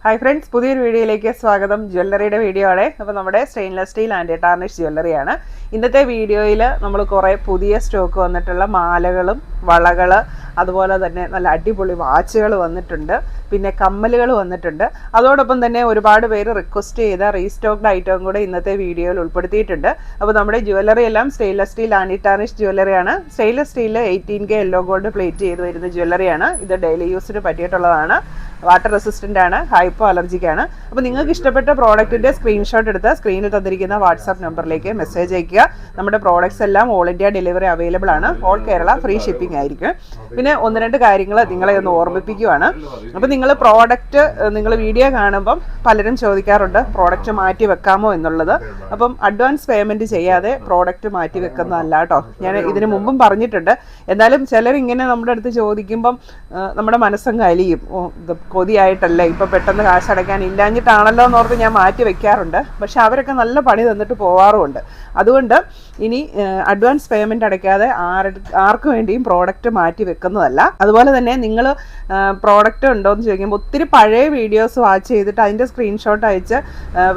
Hi friends, പുതിയൊരു വീഡിയോയിലേക്ക് സ്വാഗതം. ജ്വല്ലറിയുടെ വീഡിയോ ആണ്. അപ്പോൾ നമ്മുടെ സ്റ്റെയിൻലെസ് സ്റ്റീൽ ആൻഡ് ടാർണിഷ് ജ്വല്ലറിയാണ്. ഇന്നത്തെ വീഡിയോയിൽ നമ്മൾ കുറേ പുതിയ സ്റ്റോക്ക് വന്നിട്ടുള്ള മാലകളും വളകൾ, അതുപോലെ തന്നെ നല്ല അടിപൊളി വാച്ചുകൾ വന്നിട്ടുണ്ട്, പിന്നെ കമ്മലുകൾ വന്നിട്ടുണ്ട്. അതോടൊപ്പം തന്നെ ഒരുപാട് പേര് റിക്വസ്റ്റ് ചെയ്ത റീസ്റ്റോക്ഡ് ഐറ്റവും കൂടെ ഇന്നത്തെ വീഡിയോയിൽ ഉൾപ്പെടുത്തിയിട്ടുണ്ട്. അപ്പോൾ നമ്മുടെ ജ്വല്ലറി എല്ലാം സ്റ്റെയിൻലെസ് സ്റ്റീൽ ആൻഡ് ടാർണിഷ് ജ്വല്ലറിയാണ്. Stainless steel 18K yellow gold plate ചെയ്ത് വരുന്ന ജ്വല്ലറിയാണ്. ഇത് ഡെയിലി യൂസിന് പറ്റിയിട്ടുള്ളതാണ്. വാട്ടർ റെസിസ്റ്റൻ്റ് ആണ്, ഹൈപ്പോ അലർജിക്കാണ്. അപ്പോൾ നിങ്ങൾക്ക് ഇഷ്ടപ്പെട്ട പ്രോഡക്റ്റിൻ്റെ സ്ക്രീൻഷോട്ട് എടുത്ത് സ്ക്രീനിൽ തന്നിരിക്കുന്ന വാട്സാപ്പ് നമ്പറിലേക്ക് മെസ്സേജ് അയയ്ക്കുക. നമ്മുടെ പ്രോഡക്റ്റ്സ് എല്ലാം ഓൾ ഇന്ത്യ ഡെലിവറി അവൈലബിൾ ആണ്. ഓൾ കേരള ഫ്രീ ഷിപ്പിംഗ് ആയിരിക്കും. പിന്നെ ഒന്ന് രണ്ട് കാര്യങ്ങൾ നിങ്ങളെ ഒന്ന് ഓർമ്മിപ്പിക്കുകയാണ്. അപ്പോൾ നിങ്ങൾ പ്രോഡക്റ്റ് നിങ്ങൾ വീഡിയോ കാണുമ്പം പലരും ചോദിക്കാറുണ്ട് പ്രോഡക്റ്റ് മാറ്റി വെക്കാമോ എന്നുള്ളത്. അപ്പം അഡ്വാൻസ് പേയ്മെൻറ്റ് ചെയ്യാതെ പ്രോഡക്റ്റ് മാറ്റി വെക്കുന്നതല്ല കേട്ടോ. ഞാൻ ഇതിന് മുമ്പും പറഞ്ഞിട്ടുണ്ട്. എന്നാലും ചിലരിങ്ങനെ നമ്മുടെ അടുത്ത് ചോദിക്കുമ്പം നമ്മുടെ മനസ്സങ്ങ് അലിയും. ഇത് കൊതിയായിട്ടല്ലേ, ഇപ്പം പെട്ടെന്ന് കാശടയ്ക്കാൻ ഇല്ലാഞ്ഞിട്ടാണല്ലോ എന്നോർത്ത് ഞാൻ മാറ്റി വെക്കാറുണ്ട്. പക്ഷെ അവരൊക്കെ നല്ല പണി തന്നിട്ട് പോവാറുമുണ്ട്. അതുകൊണ്ട് ഇനി അഡ്വാൻസ് പേയ്മെൻറ്റ് അടയ്ക്കാതെ ആർക്ക് വേണ്ടിയും പ്രോഡക്റ്റ് മാറ്റി വെക്കുന്നതല്ല. അതുപോലെ തന്നെ നിങ്ങൾ പ്രോഡക്റ്റ് ഉണ്ടോ എന്ന് ചോദിക്കുമ്പോൾ ഒത്തിരി പഴയ വീഡിയോസ് വാച്ച് ചെയ്തിട്ട് അതിൻ്റെ സ്ക്രീൻഷോട്ട് അയച്ച്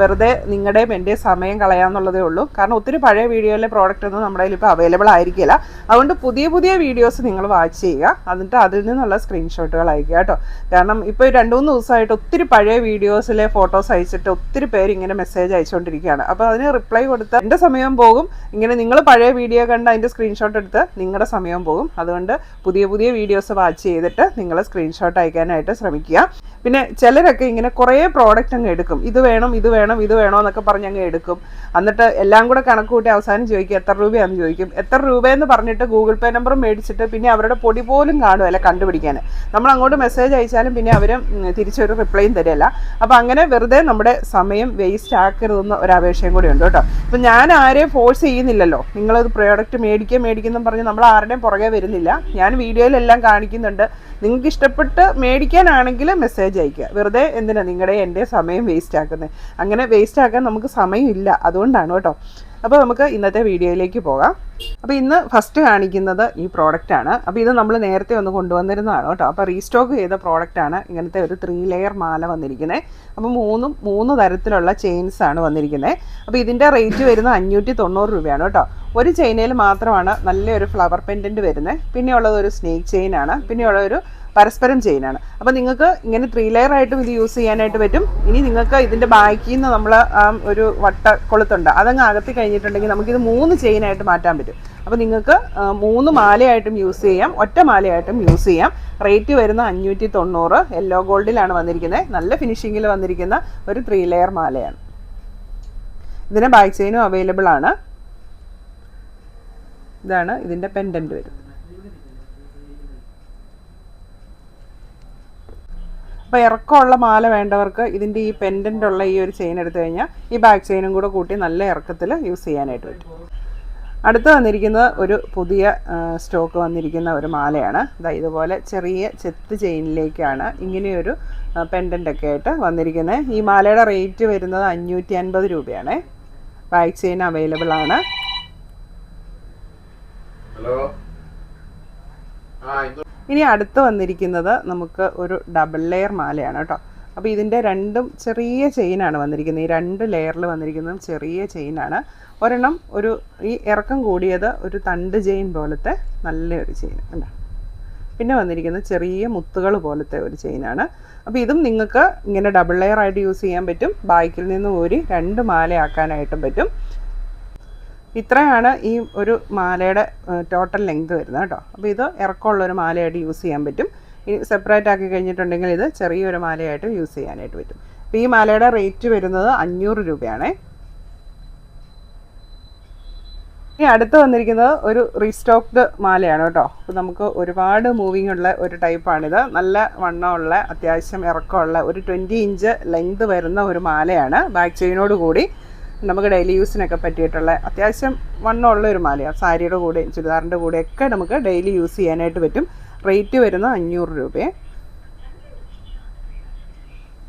വെറുതെ നിങ്ങളുടെയും എൻ്റെ സമയം കളയാമെന്നുള്ളതേ ഉള്ളൂ. കാരണം ഒത്തിരി പഴയ വീഡിയോയിലെ പ്രോഡക്റ്റ് ഒന്നും നമ്മുടെ കയ്യിൽ ഇപ്പോൾ അവൈലബിൾ ആയിരിക്കില്ല. അതുകൊണ്ട് പുതിയ പുതിയ വീഡിയോസ് നിങ്ങൾ വാച്ച് ചെയ്യുക, എന്നിട്ട് അതിൽ നിന്നുള്ള സ്ക്രീൻഷോട്ടുകൾ അയക്കുക കേട്ടോ. കാരണം ഇപ്പോൾ 2-3 ദിവസമായിട്ട് ഒത്തിരി പഴയ വീഡിയോസിലെ ഫോട്ടോസ് അയച്ചിട്ട് ഒത്തിരി പേര് ഇങ്ങനെ മെസ്സേജ് അയച്ചുകൊണ്ടിരിക്കുകയാണ്. അപ്പോൾ അതിന് റിപ്ലൈ കൊടുത്ത് എൻ്റെ സമയം പോകും. ഇങ്ങനെ നിങ്ങൾ പഴയ വീഡിയോ കണ്ട് അതിൻ്റെ സ്ക്രീൻഷോട്ട് എടുത്ത് നിങ്ങളുടെ സമയം പോകും. അതുകൊണ്ട് പുതിയ പുതിയ വീഡിയോസ് വാച്ച് ചെയ്തിട്ട് നിങ്ങൾ സ്ക്രീൻഷോട്ട് അയക്കാനായിട്ട് ശ്രമിക്കുക. പിന്നെ ചിലരൊക്കെ ഇങ്ങനെ കുറേ പ്രോഡക്റ്റ് അങ്ങ് എടുക്കും. ഇത് വേണം ഇത് വേണം ഇത് വേണോ എന്നൊക്കെ പറഞ്ഞ് അങ്ങ് എടുക്കും. എന്നിട്ട് എല്ലാം കൂടെ കണക്ക് കൂട്ടി അവസാനം ചോദിക്കും എത്ര രൂപയാണെന്ന് ചോദിക്കും. എത്ര രൂപയെന്ന് പറഞ്ഞിട്ട് ഗൂഗിൾ പേ നമ്പർ മേടിച്ചിട്ട് പിന്നെ അവരുടെ പൊടി പോലും കാണുമല്ല കണ്ടുപിടിക്കാൻ. നമ്മൾ അങ്ങോട്ട് മെസ്സേജ് അയച്ചാലും പിന്നെ അവർ തിരിച്ചൊരു റിപ്ലൈയും തരില്ല. അപ്പോൾ അങ്ങനെ വെറുതെ നമ്മുടെ സമയം വേസ്റ്റ് ആക്കരുതെന്ന് ഒരു അപേക്ഷയും കൂടി ഉണ്ട് കേട്ടോ. ഇപ്പം ഞാൻ ആരെയും ഫോഴ്സ് ചെയ്യുന്നില്ലല്ലോ. നിങ്ങളത് പ്രോഡക്റ്റ് മേടിക്കുമെന്ന് പറഞ്ഞ് നമ്മൾ ആരുടെയും പുറകെ വരുന്നില്ല. ഞാൻ വീഡിയോയിലെല്ലാം കാണിക്കുന്നുണ്ട്. നിങ്ങൾക്ക് ഇഷ്ടപ്പെട്ട് മേടിക്കാനാണെങ്കിൽ മെസ്സേജ് അയയ്ക്കുക. വെറുതെ എന്തിനാ നിങ്ങളുടെ എൻ്റെ സമയം വേസ്റ്റ് ആക്കുന്നത്? അങ്ങനെ വേസ്റ്റ് ആക്കാൻ നമുക്ക് സമയമില്ല, അതുകൊണ്ടാണ് കേട്ടോ. അപ്പോൾ നമുക്ക് ഇന്നത്തെ വീഡിയോയിലേക്ക് പോകാം. അപ്പോൾ ഇന്ന് ഫസ്റ്റ് കാണിക്കുന്നത് ഈ പ്രോഡക്റ്റാണ്. അപ്പോൾ ഇത് നമ്മൾ നേരത്തെ ഒന്ന് കൊണ്ടുവന്നിരുന്നതാണ് കേട്ടോ. അപ്പോൾ റീസ്റ്റോക്ക് ചെയ്ത പ്രോഡക്റ്റാണ്. ഇങ്ങനത്തെ ഒരു 3 ലെയർ മാല വന്നിരിക്കുന്നത്. അപ്പോൾ 3 തരത്തിലുള്ള ചെയിൻസാണ് വന്നിരിക്കുന്നത്. അപ്പോൾ ഇതിൻ്റെ റേറ്റ് വരുന്നത് 590 രൂപയാണ് കേട്ടോ. ഒരു ചെയിനയിൽ മാത്രമാണ് നല്ലൊരു ഫ്ലവർ പെൻഡൻറ്റ് വരുന്നത്. പിന്നെയുള്ളത് ഒരു സ്നേക്ക് ചെയിനാണ്. പിന്നെയുള്ളൊരു പരസ്പരം ചെയിനാണ്. അപ്പോൾ നിങ്ങൾക്ക് ഇങ്ങനെ 3 ലെയർ ആയിട്ടും ഇത് യൂസ് ചെയ്യാനായിട്ട് പറ്റും. ഇനി നിങ്ങൾക്ക് ഇതിൻ്റെ ബാക്കിൽ നിന്ന് നമ്മൾ ഒരു വട്ട കൊളുത്തുണ്ട്, അതങ്ങ് അകത്തി കഴിഞ്ഞിട്ടുണ്ടെങ്കിൽ നമുക്കിത് 3 ചെയിനായിട്ട് മാറ്റാൻ പറ്റും. അപ്പോൾ നിങ്ങൾക്ക് 3 മാലയായിട്ടും യൂസ് ചെയ്യാം, ഒറ്റ മാലയായിട്ടും യൂസ് ചെയ്യാം. റേറ്റ് വരുന്ന 590. യെല്ലോ ഗോൾഡിലാണ് വന്നിരിക്കുന്നത്. നല്ല ഫിനിഷിങ്ങിൽ വന്നിരിക്കുന്ന ഒരു 3 ലെയർ മാലയാണ്. ഇതിന് ബാക്ക് ചെയിനും അവൈലബിൾ ആണ്. ഇതാണ് ഇതിൻ്റെ പെൻഡൻറ്റ് വരുന്നത്. അപ്പോൾ ഇറക്കമുള്ള മാല വേണ്ടവർക്ക് ഇതിൻ്റെ ഈ പെൻഡൻ്റ് ഉള്ള ഈ ഒരു ചെയിൻ എടുത്തു കഴിഞ്ഞാൽ ഈ ബാക്ക് ചെയിനും കൂടെ കൂട്ടി നല്ല ഇറക്കത്തിൽ യൂസ് ചെയ്യാനായിട്ട് പറ്റും. അടുത്ത് വന്നിരിക്കുന്നത് ഒരു പുതിയ സ്റ്റോക്ക് വന്നിരിക്കുന്ന ഒരു മാലയാണ്. ഇതുപോലെ ചെറിയ ചെത്ത് ചെയിനിലേക്കാണ് ഇങ്ങനെയൊരു പെൻഡൻ്റൊക്കെ ആയിട്ട് വന്നിരിക്കുന്നത്. ഈ മാലയുടെ റേറ്റ് വരുന്നത് 550 രൂപയാണ്. ബാക്ക് ചെയിൻ അവൈലബിൾ ആണ്. ഇനി അടുത്ത് വന്നിരിക്കുന്നത് നമുക്ക് ഒരു ഡബിൾ ലെയർ മാലയാണ് കേട്ടോ. അപ്പോൾ ഇതിൻ്റെ രണ്ടും ചെറിയ ചെയിനാണ് വന്നിരിക്കുന്നത്. ഈ 2 ലെയറിൽ വന്നിരിക്കുന്നതും ചെറിയ ചെയിനാണ്. ഒരെണ്ണം ഒരു ഈ ഇറക്കം കൂടിയത് ഒരു തണ്ട് ചെയിൻ പോലത്തെ നല്ലൊരു ചെയിൻ ഉണ്ട്. പിന്നെ വന്നിരിക്കുന്നത് ചെറിയ മുത്തുകൾ പോലത്തെ ഒരു ചെയിനാണ്. അപ്പോൾ ഇതും നിങ്ങൾക്ക് ഇങ്ങനെ ഡബിൾ ലെയർ ആയിട്ട് യൂസ് ചെയ്യാൻ പറ്റും. ബാക്കിൽ നിന്ന് ഒരു 2 മാലയാക്കാനായിട്ടും പറ്റും. ഇത്രയാണ് ഈ ഒരു മാലയുടെ ടോട്ടൽ ലെങ്ത് വരുന്നത് കേട്ടോ. അപ്പോൾ ഇത് ഇറക്കമുള്ളൊരു മാലയായിട്ട് യൂസ് ചെയ്യാൻ പറ്റും. ഇനി സെപ്പറേറ്റ് ആക്കി കഴിഞ്ഞിട്ടുണ്ടെങ്കിൽ ഇത് ചെറിയൊരു മാലയായിട്ട് യൂസ് ചെയ്യാനായിട്ട് പറ്റും. അപ്പോൾ ഈ മാലയുടെ റേറ്റ് വരുന്നത് 500 രൂപയാണ്. ഇനി അടുത്ത് വന്നിരിക്കുന്നത് ഒരു റീസ്റ്റോക്ഡ് മാലയാണ് കേട്ടോ. അപ്പോൾ നമുക്ക് ഒരുപാട് മൂവിങ് ഉള്ള ഒരു ടൈപ്പാണിത്. നല്ല വണ്ണമുള്ള അത്യാവശ്യം ഇറക്കമുള്ള ഒരു 20 ഇഞ്ച് ലെങ്ത് വരുന്ന ഒരു മാലയാണ്. ബാക്ക് ചെയിനോട് കൂടി നമുക്ക് ഡെയിലി യൂസിനൊക്കെ പറ്റിയിട്ടുള്ള അത്യാവശ്യം വണ്ണമുള്ള ഒരു മാലയാണ്. സാരിയുടെ കൂടെ ചുരിദാറിൻ്റെ കൂടെയൊക്കെ നമുക്ക് ഡെയിലി യൂസ് ചെയ്യാനായിട്ട് പറ്റും. റേറ്റ് വരുന്നത് 500 രൂപയെ.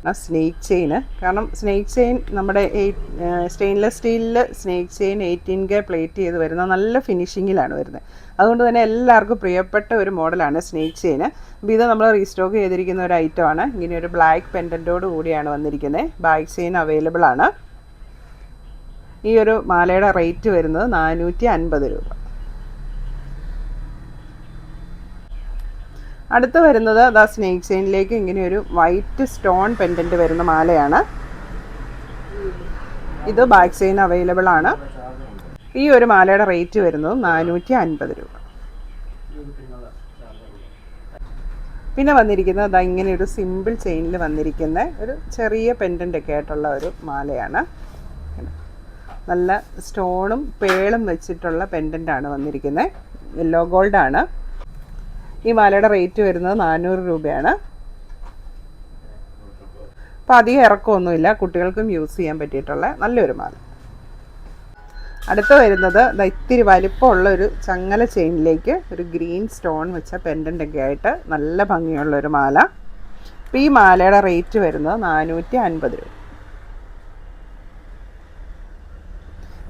ആ സ്നേക്ക് ചെയിന്. കാരണം സ്നേക്ക് ചെയിൻ നമ്മുടെ സ്റ്റെയിൻലെസ് സ്റ്റീലിൽ സ്നേക്ക് ചെയിൻ 18K പ്ലേറ്റ് ചെയ്ത് വരുന്ന നല്ല ഫിനിഷിങ്ങിലാണ് വരുന്നത്. അതുകൊണ്ട് തന്നെ എല്ലാവർക്കും പ്രിയപ്പെട്ട ഒരു മോഡലാണ് സ്നേക്ക് ചെയിന്. അപ്പോൾ ഇത് നമ്മൾ റീസ്റ്റോക്ക് ചെയ്തിരിക്കുന്ന ഒരു ഐറ്റമാണ്. ഇങ്ങനെ ഒരു ബ്ലാക്ക് പെൻഡൻറ്റോട് കൂടിയാണ് വന്നിരിക്കുന്നത്. ബാക്ക് ചെയിൻ അവൈലബിൾ ആണ്. ഈ ഒരു മാലയുടെ റേറ്റ് വരുന്നത് 450 രൂപ. അടുത്ത് വരുന്നത് അതാ സ്നേക്ക് ചെയിനിലേക്ക് ഇങ്ങനെ ഒരു വൈറ്റ് സ്റ്റോൺ പെൻഡൻറ്റ് വരുന്ന മാലയാണ്. ഇത് ബാക്ക് ചെയിൻ അവൈലബിൾ ആണ്. ഈ ഒരു മാലയുടെ റേറ്റ് വരുന്നത് 450 രൂപ. പിന്നെ വന്നിരിക്കുന്നത് അതാ ഇങ്ങനെ ഒരു സിമ്പിൾ ചെയിനിൽ വന്നിരിക്കുന്ന ഒരു ചെറിയ പെൻഡൻ്റ് ഒക്കെ ആയിട്ടുള്ള ഒരു മാലയാണ്. നല്ല സ്റ്റോണും പേളും വെച്ചിട്ടുള്ള പെൻഡൻ്റാണ് വന്നിരിക്കുന്നത്. യെല്ലോ ഗോൾഡാണ്. ഈ മാലയുടെ റേറ്റ് വരുന്നത് 400 രൂപയാണ്. അപ്പോൾ അധികം ഇറക്കമൊന്നുമില്ല, കുട്ടികൾക്കും യൂസ് ചെയ്യാൻ പറ്റിയിട്ടുള്ള നല്ലൊരു മാല. അടുത്ത് വരുന്നത് ഇത്തിരി വലിപ്പമുള്ള ഒരു ചങ്ങല ചെയിനിലേക്ക് ഒരു ഗ്രീൻ സ്റ്റോൺ വെച്ച പെൻഡൻ്റൊക്കെ ആയിട്ട് നല്ല ഭംഗിയുള്ളൊരു മാല. അപ്പോൾ ഈ മാലയുടെ റേറ്റ് വരുന്നത് 450 രൂപ.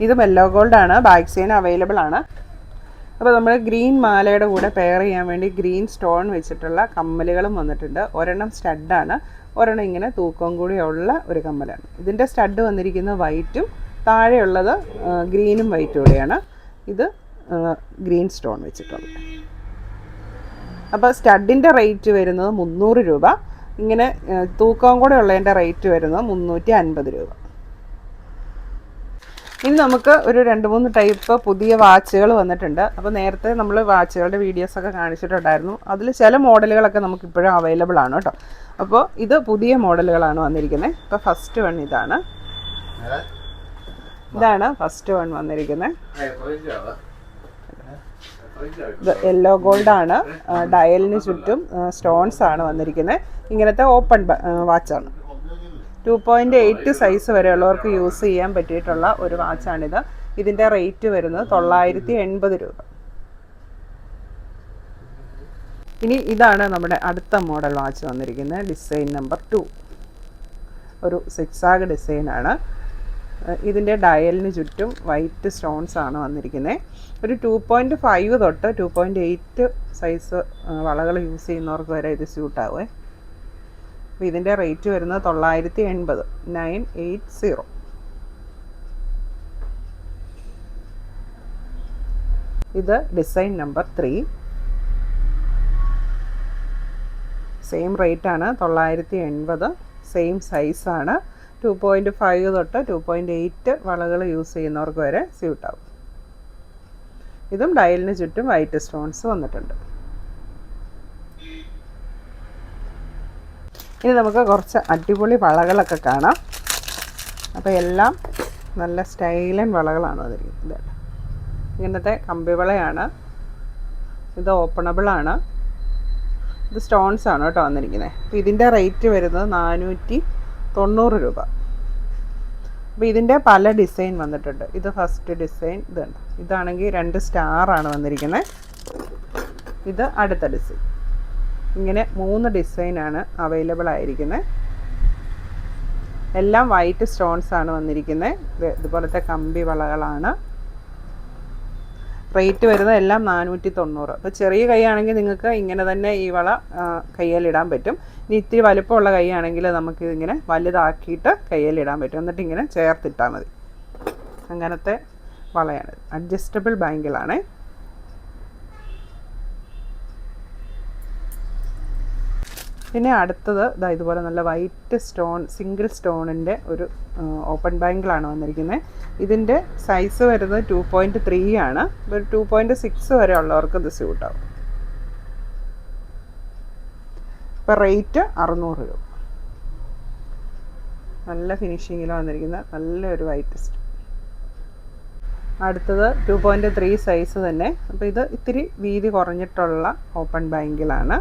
ഇത് യെല്ലോ ഗോൾഡാണ്. ബാക്ക് ചെയിൻ അവൈലബിൾ ആണ്. അപ്പോൾ നമ്മൾ ഗ്രീൻ മാലയുടെ കൂടെ പെയർ ചെയ്യാൻ വേണ്ടി ഗ്രീൻ സ്റ്റോൺ വെച്ചിട്ടുള്ള കമ്മലുകളും വന്നിട്ടുണ്ട്. ഒരെണ്ണം സ്റ്റഡാണ്, ഒരെണ്ണം ഇങ്ങനെ തൂക്കം കൂടിയുള്ള ഒരു കമ്മലാണ്. ഇതിൻ്റെ സ്റ്റഡ് വന്നിരിക്കുന്നത് വൈറ്റും താഴെയുള്ളത് ഗ്രീനും വൈറ്റും കൂടെയാണ്. ഇത് ഗ്രീൻ സ്റ്റോൺ വെച്ചിട്ടുള്ളത്. അപ്പോൾ സ്റ്റഡിൻ്റെ റേറ്റ് വരുന്നത് 300 രൂപ. ഇങ്ങനെ തൂക്കം കൂടെ ഉള്ളതിൻ്റെ റേറ്റ് വരുന്നത് 350 രൂപ. ഇനി നമുക്ക് ഒരു 2-3 ടൈപ്പ് പുതിയ വാച്ചുകൾ വന്നിട്ടുണ്ട്. അപ്പോൾ നേരത്തെ നമ്മൾ വാച്ചുകളുടെ വീഡിയോസൊക്കെ കാണിച്ചിട്ടുണ്ടായിരുന്നു. അതിൽ ചില മോഡലുകളൊക്കെ നമുക്ക് ഇപ്പോഴും അവൈലബിൾ ആണ് കേട്ടോ. അപ്പോൾ ഇത് പുതിയ മോഡലുകളാണ് വന്നിരിക്കുന്നത്. ഇപ്പോൾ ഫസ്റ്റ് വൺ ഇതാണ് ഫസ്റ്റ് വൺ വന്നിരിക്കുന്നത്. ഇത് യെല്ലോ ഗോൾഡാണ്. ഡയലിന് ചുറ്റും സ്റ്റോൺസ് ആണ് വന്നിരിക്കുന്നത്. ഇങ്ങനത്തെ ഓപ്പൺ വാച്ചാണ്. 2.8 സൈസ് വരെയുള്ളവർക്ക് യൂസ് ചെയ്യാൻ പറ്റിയിട്ടുള്ള ഒരു വാച്ചാണിത്. ഇതിൻ്റെ റേറ്റ് വരുന്നത് 980 രൂപ. ഇനി ഇതാണ് നമ്മുടെ അടുത്ത മോഡൽ വാച്ച് വന്നിരിക്കുന്നത്. Design number 2. ഒരു സിക്സാഗ് ഡിസൈനാണ്. ഇതിൻ്റെ ഡയലിന് ചുറ്റും വൈറ്റ് സ്റ്റോൺസ് ആണ് വന്നിരിക്കുന്നത്. ഒരു 2.5 തൊട്ട് 2.8 സൈസ് വളകൾ യൂസ് ചെയ്യുന്നവർക്ക് വരെ ഇത് സ്യൂട്ടാവേ. അപ്പോൾ ഇതിൻ്റെ റേറ്റ് വരുന്നത് 980. 980. ഇത് ഡിസൈൻ നമ്പർ 3. സെയിം റേറ്റാണ്, 980. സെയിം സൈസാണ്. 2.5 തൊട്ട് 2.8 വളകൾ യൂസ് ചെയ്യുന്നവർക്ക് വരെ സ്യൂട്ടാവും. ഇതും ഡയലിന് ചുറ്റും വൈറ്റ് സ്റ്റോൺസ് വന്നിട്ടുണ്ട്. ഇനി നമുക്ക് കുറച്ച് അടിപൊളി വളകളൊക്കെ കാണാം. അപ്പോൾ എല്ലാം നല്ല സ്റ്റൈലൻ വളകളാണ് വന്നിരിക്കുന്നത്. ഇങ്ങനത്തെ കമ്പിവളയാണ്. ഇത് ഓപ്പണബിളാണ്. ഇത് സ്റ്റോൺസ് ആണ് കേട്ടോ വന്നിരിക്കുന്നത്. അപ്പോൾ ഇതിൻ്റെ റേറ്റ് വരുന്നത് 490 രൂപ. അപ്പോൾ ഇതിൻ്റെ പല ഡിസൈൻ വന്നിട്ടുണ്ട്. ഇത് ഫസ്റ്റ് ഡിസൈൻ. ഇതാണെങ്കിൽ 2 സ്റ്റാറാണ് വന്നിരിക്കുന്നത്. ഇത് അടുത്ത ഡിസൈൻ. ഇങ്ങനെ 3 ഡിസൈനാണ് അവൈലബിൾ ആയിരിക്കുന്നത്. എല്ലാം വൈറ്റ് സ്റ്റോൺസ് ആണ് വന്നിരിക്കുന്നത്. ഇതുപോലത്തെ കമ്പി വളകളാണ്. റേറ്റ് വരുന്നത് എല്ലാം 490. അപ്പോൾ ചെറിയ കൈയാണെങ്കിൽ നിങ്ങൾക്ക് ഇങ്ങനെ തന്നെ ഈ വള കയ്യിലിടാൻ പറ്റും. ഇനി ഇത്തിരി വലുപ്പമുള്ള കൈയാണെങ്കിൽ നമുക്ക് ഇങ്ങനെ വലുതാക്കിയിട്ട് കയ്യിലിടാൻ പറ്റും. എന്നിട്ട് ഇങ്ങനെ ചേർത്തിട്ടാൽ മതി. അങ്ങനത്തെ വളയാണ്. അഡ്ജസ്റ്റബിൾ ബാങ്കിളാണ്. പിന്നെ അടുത്തത് ഇതുപോലെ നല്ല വൈറ്റ് സ്റ്റോൺ സിംഗിൾ സ്റ്റോണിൻ്റെ ഒരു ഓപ്പൺ ബാങ്കിളാണ് വന്നിരിക്കുന്നത്. ഇതിൻ്റെ സൈസ് വരുന്നത് 2.3 ആണ്. ഒരു 2.6 വരെ ഉള്ളവർക്ക് ഇത് സ്യൂട്ടാവും. ഇപ്പോൾ റേറ്റ് 600 രൂപ. നല്ല ഫിനിഷിങ്ങിൽ വന്നിരിക്കുന്ന നല്ലൊരു വൈറ്റ് സ്റ്റോൺ. അടുത്തത് 2.3 സൈസ് തന്നെ. അപ്പോൾ ഇത് ഇത്തിരി വീതി കുറഞ്ഞിട്ടുള്ള ഓപ്പൺ ബാങ്കിളാണ്.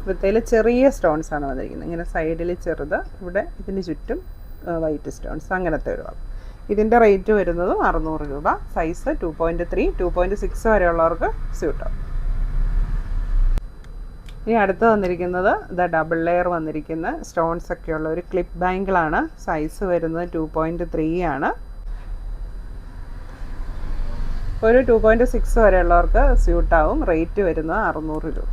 ഇവിടത്തേൽ ചെറിയ സ്റ്റോൺസ് ആണ് വന്നിരിക്കുന്നത്. ഇങ്ങനെ സൈഡിൽ ചെറുത്, ഇവിടെ ഇതിന് ചുറ്റും വൈറ്റ് സ്റ്റോൺസ്, അങ്ങനത്തെ ഒരു വള. ഇതിൻ്റെ റേറ്റ് വരുന്നത് 600 രൂപ. സൈസ് 2.3, 2.6 വരെയുള്ളവർക്ക് സ്യൂട്ടാവും. ഇനി അടുത്ത് വന്നിരിക്കുന്നത് ഡബിൾ ലെയർ വന്നിരിക്കുന്ന സ്റ്റോൺസ് ഒക്കെയുള്ള ഒരു ക്ലിപ്പ് ബാങ്കിളാണ്. സൈസ് വരുന്നത് 2.3 ആണ്. ഒരു 2.6 വരെയുള്ളവർക്ക് സ്യൂട്ടാവും. റേറ്റ് വരുന്നത് 600 രൂപ.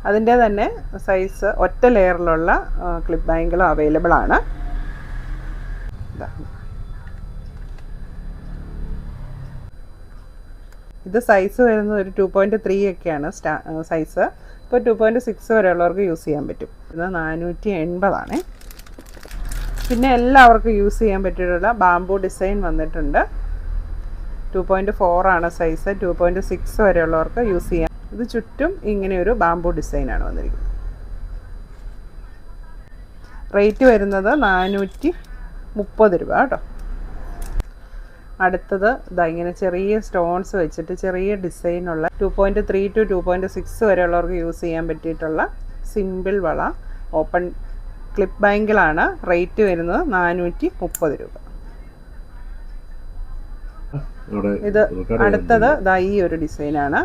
അതിൻ്റെ തന്നെ സൈസ് ഒറ്റ ലെയറിലുള്ള ക്ലിപ്പ് ബാങ്കിളും അവൈലബിൾ ആണ്. ഇത് സൈസ് വരുന്നത് ഒരു 2.3 ഒക്കെയാണ് സൈസ്. ഇപ്പോൾ 2.6 വരെയുള്ളവർക്ക് യൂസ് ചെയ്യാൻ പറ്റും. ഇത് 480 ആണ്. പിന്നെ എല്ലാവർക്കും യൂസ് ചെയ്യാൻ പറ്റിയിട്ടുള്ള ബാംബു ഡിസൈൻ വന്നിട്ടുണ്ട്. 2.4 ആണ് സൈസ്. 2.6 വരെയുള്ളവർക്ക് യൂസ് ചെയ്യാം. ഇത് ചുറ്റും ഇങ്ങനെ ഒരു ബാംബു ഡിസൈനാണ് വന്നിരിക്കുന്നത്. റേറ്റ് വരുന്നത് 430 രൂപ കേട്ടോ. അടുത്തത് ഇങ്ങനെ ചെറിയ സ്റ്റോൺസ് വെച്ചിട്ട് ചെറിയ ഡിസൈനുള്ള 2.3 to 2.6 വരെയുള്ളവർക്ക് യൂസ് ചെയ്യാൻ പറ്റിയിട്ടുള്ള സിമ്പിൾ വള ഓപ്പൺ ക്ലിപ്പ് ബാങ്കിളാണ്. റേറ്റ് വരുന്നത് 430 രൂപ. ഇത് അടുത്തത് ഈ ഒരു ഡിസൈനാണ്.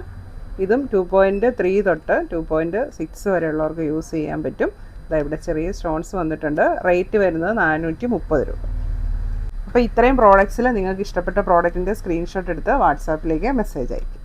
ഇതും 2.3 തൊട്ട് 2.6 വരെയുള്ളവർക്ക് യൂസ് ചെയ്യാൻ പറ്റും. ഇവിടെ ചെറിയ സ്റ്റോൺസ് വന്നിട്ടുണ്ട്. റേറ്റ് വരുന്നത് 430 രൂപ. അപ്പോൾ ഇത്രയും പ്രോഡക്റ്റ്സിൽ നിങ്ങൾക്ക് ഇഷ്ടപ്പെട്ട പ്രോഡക്റ്റിൻ്റെ സ്ക്രീൻഷോട്ട് എടുത്ത് വാട്സാപ്പിലേക്ക് മെസ്സേജ് അയക്കും.